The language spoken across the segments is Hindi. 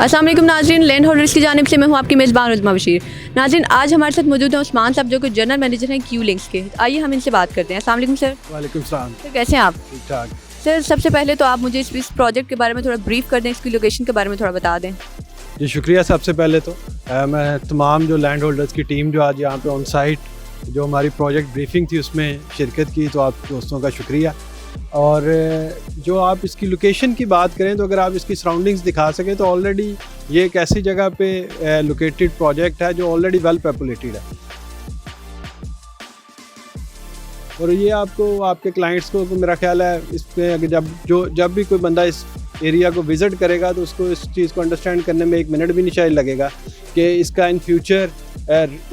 अस्सलाम वालेकुम नाज़रीन, लैंड होल्डर्स की जानिब से मैं हूँ आपकी मेज़बान उज़मा बशीर। नाज़रीन, आज हमारे साथ मौजूद हैं उस्मान साहब जो कि जनरल मैनेजर हैं क्यू लिंक्स के। आइए हम इनसे बात करते हैं। अस्सलाम वालेकुम सर। वालेकुम सलाम। सर कैसे हैं आप? ठीक ठाक। सर सबसे पहले तो आप मुझे इस प्रोजेक्ट के बारे में थोड़ा ब्रीफ कर दें, इसकी लोकेशन के बारे में थोड़ा बता दें। जी शुक्रिया। सबसे पहले तो मैं तमाम जो लैंड होल्डर्स की टीम जो आज यहाँ पे ऑन साइट जो हमारी प्रोजेक्ट ब्रीफिंग थी उसमें शिरकत की, तो आप दोस्तों का शुक्रिया। और जो आप इसकी लोकेशन की बात करें तो अगर आप इसकी सराउंडिंग्स दिखा सकें तो ऑलरेडी ये एक ऐसी जगह पे लोकेटेड प्रोजेक्ट है जो ऑलरेडी वेल पॉपुलेटेड है, और ये आपको आपके क्लाइंट्स को मेरा ख्याल है इस पे अगर जब भी कोई बंदा इस एरिया को विज़िट करेगा तो उसको इस चीज़ को अंडरस्टैंड करने में 1 मिनट भी नहीं शायद लगेगा कि इसका इन फ्यूचर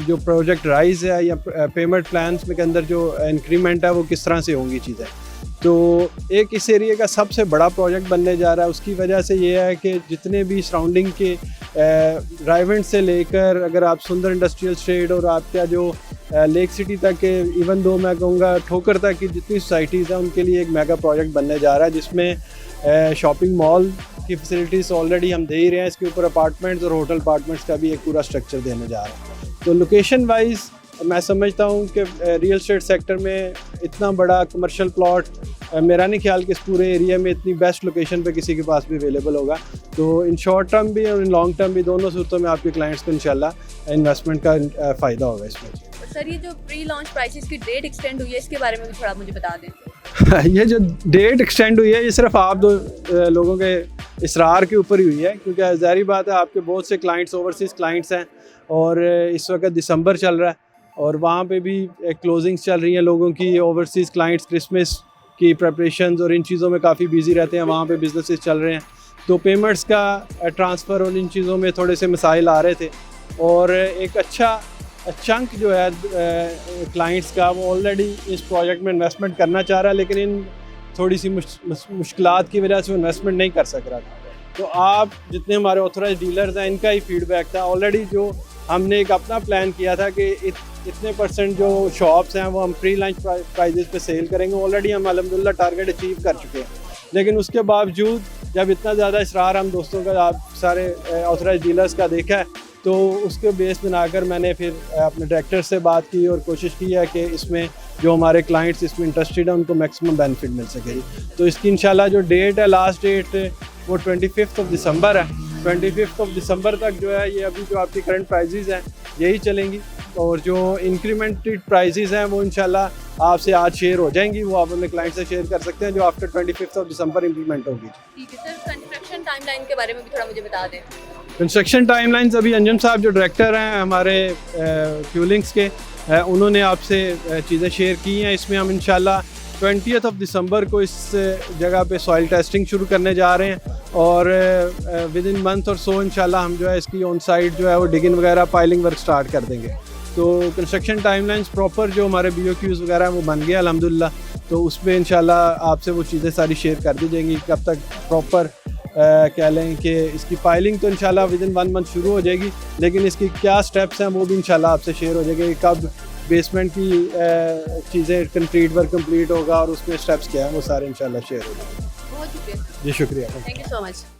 जो प्रोजेक्ट राइज है या पेमेंट प्लान्स में के अंदर जो इंक्रीमेंट है वो किस तरह से होंगी चीज़ें। तो एक इस एरिया का सबसे बड़ा प्रोजेक्ट बनने जा रहा है। उसकी वजह से ये है कि जितने भी सराउंडिंग के रायवेंट से लेकर अगर आप सुंदर इंडस्ट्रियल स्टेट और आपका जो लेक सिटी तक के, इवन दो मैं कहूँगा ठोकर तक की जितनी सोसाइटीज़ हैं उनके लिए एक मेगा प्रोजेक्ट बनने जा रहा है, जिसमें शॉपिंग मॉल की फैसिलिटीज़ ऑलरेडी हम दे ही रहे हैं। इसके ऊपर अपार्टमेंट्स और होटल अपार्टमेंट्स का भी एक पूरा स्ट्रक्चर देने जा रहा है। तो लोकेशन वाइज मैं समझता हूँ कि रियल एस्टेट सेक्टर में इतना बड़ा कमर्शियल प्लॉट मेरा नहीं ख्याल कि इस पूरे एरिया में इतनी बेस्ट लोकेशन पे किसी के पास भी अवेलेबल होगा। तो इन शॉर्ट टर्म भी और इन लॉन्ग टर्म भी दोनों सूरतों में आपके क्लाइंट्स को इंशाल्लाह इन्वेस्टमेंट का फ़ायदा होगा इसमें। सर ये जो प्री लॉन्च प्राइसेस की डेट एक्सटेंड हुई है इसके बारे में भी थोड़ा मुझे बता दें। ये जो डेट एक्सटेंड हुई है ये सिर्फ आप दो लोगों के इसरार के ऊपर ही हुई है, क्योंकि ज़ाहिर बात है आपके बहुत से क्लाइंट्स ओवरसीज़ क्लाइंट्स हैं और इस वक्त दिसंबर चल रहा है और वहाँ पे भी क्लोजिंग्स चल रही हैं लोगों की। ओवरसीज़ क्लाइंट्स क्रिसमस की प्रेपरेशंस और इन चीज़ों में काफ़ी बिजी रहते हैं, वहाँ पे बिजनेसेस चल रहे हैं, तो पेमेंट्स का ट्रांसफ़र और इन चीज़ों में थोड़े से मसाइल आ रहे थे। और एक अच्छा चंक जो है क्लाइंट्स का वो ऑलरेडी इस प्रोजेक्ट में इन्वेस्टमेंट करना चाह रहा है, लेकिन इन थोड़ी सी मुश्किलात की वजह से वो इन्वेस्टमेंट नहीं कर सक रहा था। तो आप जितने हमारे ऑथराइज डीलर्स हैं इनका ही फीडबैक था। ऑलरेडी जो हमने एक अपना प्लान किया था कि इतने % जो शॉप्स हैं वो हम प्री लॉन्च प्राइजेस पे सेल करेंगे, ऑलरेडी हम अल्हम्दुलिल्लाह टारगेट अचीव कर चुके हैं। लेकिन उसके बावजूद जब इतना ज़्यादा इसरार हम दोस्तों का, आप सारे ऑथराइज डीलर्स का देखा है, तो उसके बेस बनाकर मैंने फिर अपने डायरेक्टर से बात की और कोशिश की है कि इसमें जो हमारे क्लाइंट्स इसमें इंटरेस्टेड हैं उनको मैक्सिमम बेनिफिट मिल सके। तो इसकी इंशाल्लाह जो डेट है, लास्ट डेट वो 25 दिसंबर है। 25 दिसंबर तक जो है ये अभी जो आपकी करंट प्राइजेज़ हैं यही चलेंगी, और जो इंक्रीमेंटेड प्राइजेज़ हैं वो इंशाल्लाह आपसे आज शेयर हो जाएंगी, वो आप अपने क्लाइंट से शेयर कर सकते हैं जो आफ्टर 25 दिसंबर इम्प्लीमेंट होगी। ठीक है सर, कंस्ट्रक्शन टाइमलाइन के बारे में भी थोड़ा मुझे बता दें। कंस्ट्रक्शन टाइमलाइंस अभी अंजुम साहब जो डायरेक्टर हैं हमारे क्यू लिंक्स के, उन्होंने आपसे चीज़ें शेयर की हैं। इसमें हम इंशाल्लाह 20 दिसंबर को इस जगह पे सॉइल टेस्टिंग शुरू करने जा रहे हैं, और विद इन मंथ और सो इंशाल्लाह हम जो है इसकी ऑन साइट जो है वो डिगिंग वगैरह पाइलिंग वर्क स्टार्ट कर देंगे। तो कंस्ट्रक्शन टाइमलाइंस प्रॉपर जो हमारे BOQs वगैरह वो बन गया अल्हम्दुलिल्लाह, तो उस पर इंशाल्लाह आपसे वो चीज़ें सारी शेयर कर दी जाएंगी। कब तक प्रॉपर कह लें कि इसकी फाइलिंग तो इंशाल्लाह विद इन 1 मंथ शुरू हो जाएगी, लेकिन इसकी क्या स्टेप्स हैं वो भी इंशाल्लाह आपसे शेयर हो जाएंगे। कब बेसमेंट की चीज़ें कंक्रीट वर्क कंप्लीट होगा और उसमें स्टेप्स क्या है वो सारे इंशाल्लाह शेयर हो जाएंगे। बहुत शुक्रिया। जी शुक्रिया। Thank you so much.